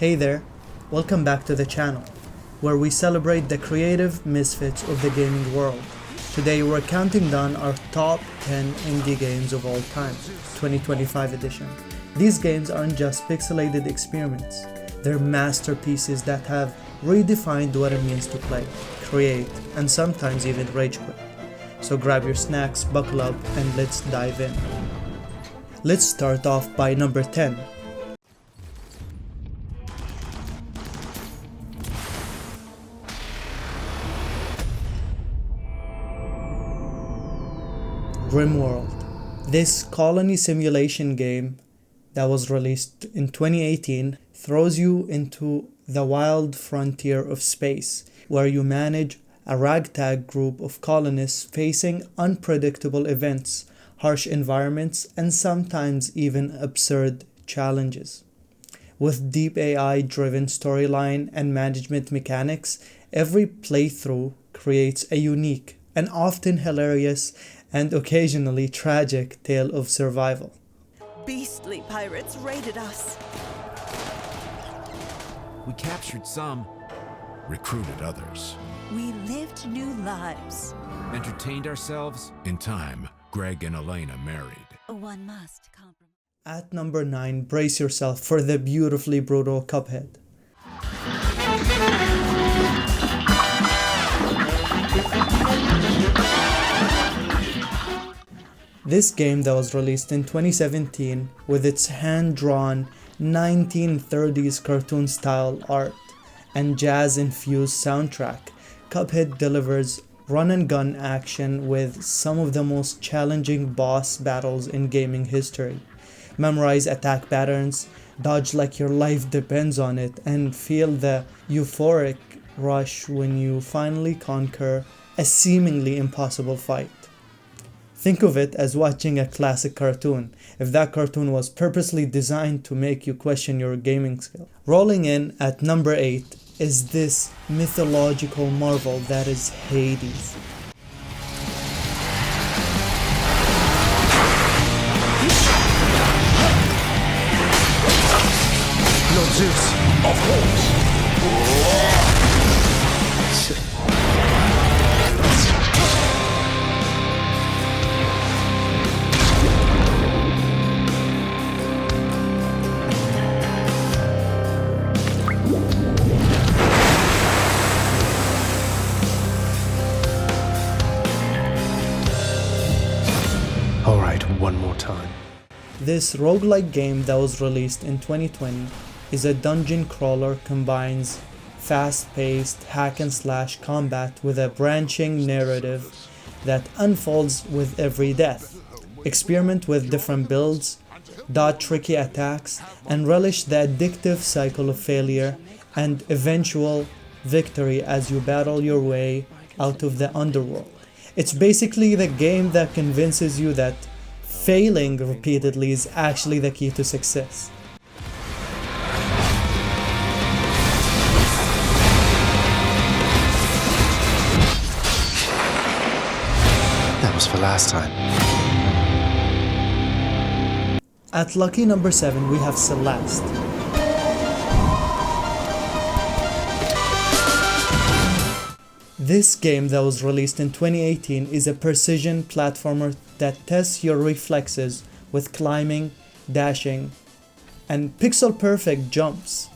Hey there, welcome back to the channel, where we celebrate the creative misfits of the gaming world. Today we're counting down our top 10 indie games of all time, 2025 edition. These games aren't just pixelated experiments, they're masterpieces that have redefined what it means to play, create, and sometimes even rage quit. So grab your snacks, buckle up, and let's dive in. Let's start off by number 10. RimWorld. This colony simulation game that was released in 2018 throws you into the wild frontier of space, where you manage a ragtag group of colonists facing unpredictable events, harsh environments, and sometimes even absurd challenges. With deep AI-driven storyline and management mechanics, every playthrough creates a unique and often hilarious and occasionally tragic tale of survival. Beastly pirates raided us. We captured some, recruited others. We lived new lives. entertained ourselves. In time, Greg and Elena married. One must compromise. At number 9, brace yourself for the beautifully brutal Cuphead. This game that was released in 2017 with its hand-drawn 1930s cartoon-style art and jazz-infused soundtrack, Cuphead delivers run-and-gun action with some of the most challenging boss battles in gaming history. Memorize attack patterns, dodge like your life depends on it, and feel the euphoric rush when you finally conquer a seemingly impossible fight. Think of it as watching a classic cartoon, if that cartoon was purposely designed to make you question your gaming skill. Rolling in at number 8 is this mythological marvel that is Hades. Lord Zeus, of course. Alright, one more time. This roguelike game that was released in 2020 is a dungeon crawler combines fast-paced hack-and-slash combat with a branching narrative that unfolds with every death. Experiment with different builds, dodge tricky attacks, and relish the addictive cycle of failure and eventual victory as you battle your way out of the underworld. It's basically the game that convinces you that failing repeatedly is actually the key to success. That was for last time. At lucky number 7 we have Celeste. This game that was released in 2018 is a precision platformer that tests your reflexes with climbing, dashing, and pixel-perfect jumps.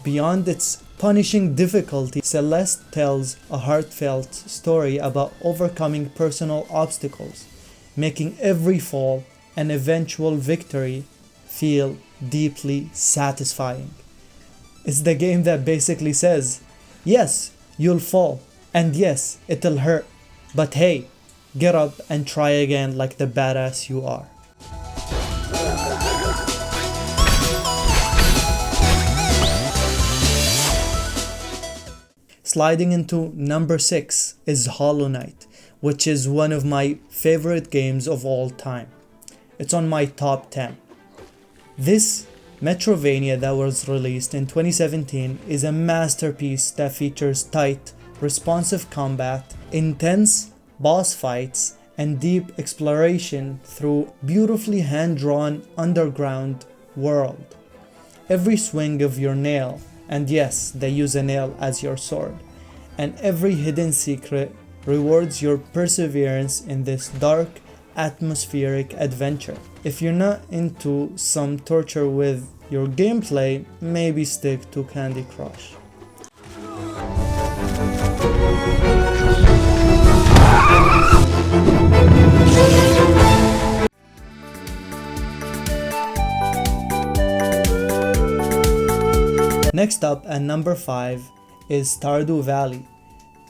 Beyond its punishing difficulty, Celeste tells a heartfelt story about overcoming personal obstacles, making every fall and eventual victory feel deeply satisfying. It's the game that basically says, yes, you'll fall, and yes, it'll hurt, but hey, get up and try again like the badass you are. Sliding into number 6 is Hollow Knight, which is one of my favorite games of all time. It's on my top 10. This Metrovania that was released in 2017 is a masterpiece that features tight, responsive combat, intense boss fights, and deep exploration through beautifully hand-drawn underground world. every swing of your nail, and yes, they use a nail as your sword, and every hidden secret rewards your perseverance in this dark, atmospheric adventure. If you're not into some torture with your gameplay, maybe stick to Candy Crush. Next up at number 5 is Stardew Valley.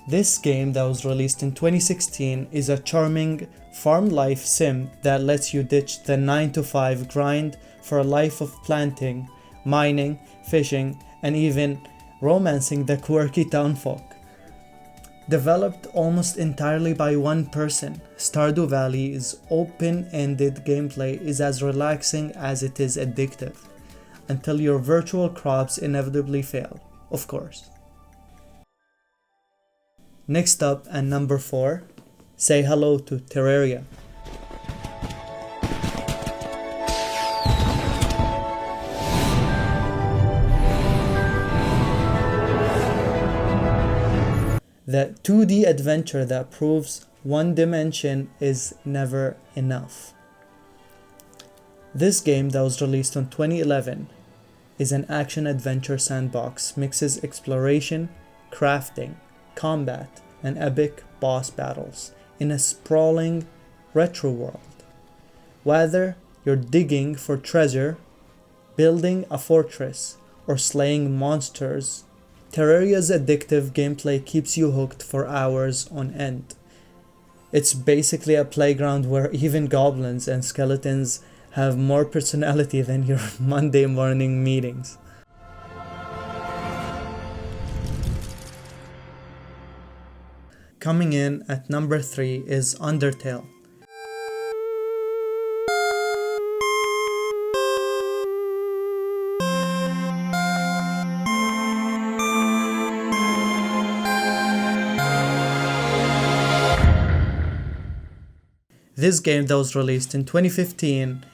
This game that was released in 2016 is a charming farm life sim that lets you ditch the 9 to 5 grind for a life of planting, mining, fishing, and even romancing the quirky townfolk. Developed almost entirely by one person, Stardew Valley's open-ended gameplay is as relaxing as it is addictive, until your virtual crops inevitably fail, of course. Next up at number 4, say hello to Terraria. The 2D adventure that proves one dimension is never enough. This game that was released in 2011 is an action-adventure sandbox, mixes exploration, crafting, combat, and epic boss battles in a sprawling retro world. Whether you're digging for treasure, building a fortress, or slaying monsters, Terraria's addictive gameplay keeps you hooked for hours on end. It's basically a playground where even goblins and skeletons have more personality than your Monday morning meetings. Coming in at number 3 is Undertale. This game that was released in 2015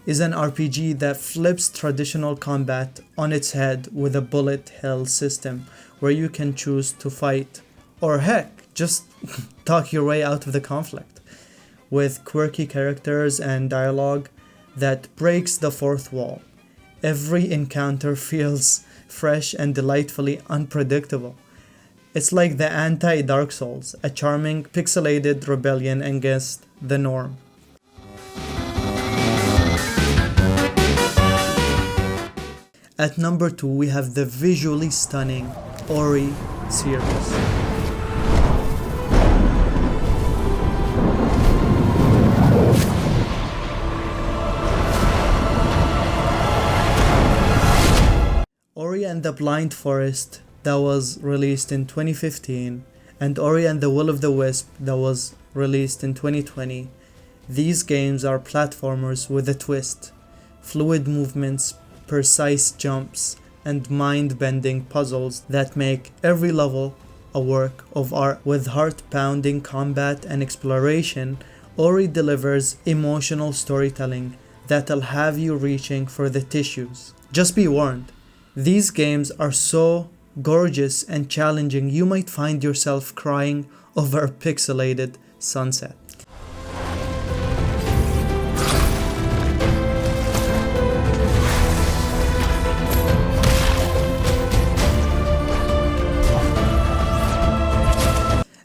is an RPG that flips traditional combat on its head with a bullet hell system where you can choose to fight, or heck, just talk your way out of the conflict, with quirky characters and dialogue that breaks the fourth wall. Every encounter feels fresh and delightfully unpredictable. It's like the anti-Dark Souls, a charming pixelated rebellion against the norm. At number 2 we have the visually stunning Ori Series. Ori and the Blind Forest that was released in 2015 and Ori and the Will of the Wisp that was released in 2020. These games are platformers with a twist, fluid movements, precise jumps, and mind-bending puzzles that make every level a work of art. With heart-pounding combat and exploration, Ori delivers emotional storytelling that'll have you reaching for the tissues. Just be warned, these games are so gorgeous and challenging you might find yourself crying over a pixelated sunset.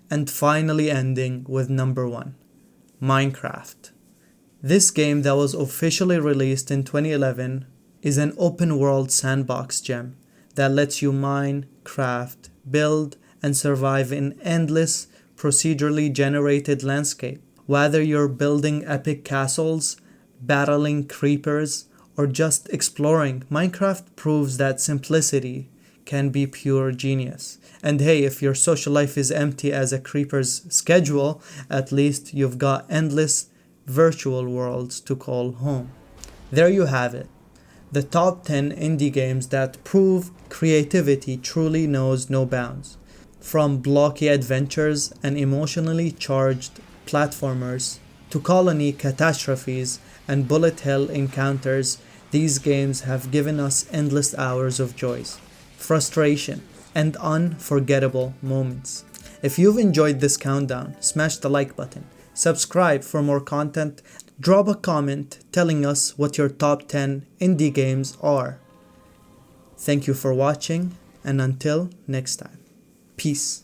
And finally ending with number 1, Minecraft. This game that was officially released in 2011 is an open world sandbox gem that lets you mine, craft, build, and survive in endless procedurally generated landscape. Whether you're building epic castles, battling creepers, or just exploring, Minecraft proves that simplicity can be pure genius. And hey, if your social life is empty as a creeper's schedule, at least you've got endless virtual worlds to call home. There you have it. The top 10 indie games that prove creativity truly knows no bounds. From blocky adventures and emotionally charged platformers to colony catastrophes and bullet hell encounters, These games have given us endless hours of joys, frustration, and unforgettable moments. If you've enjoyed this countdown, smash the like button, subscribe for more content, drop a comment telling us what your top 10 indie games are. Thank you for watching, and until next time, peace.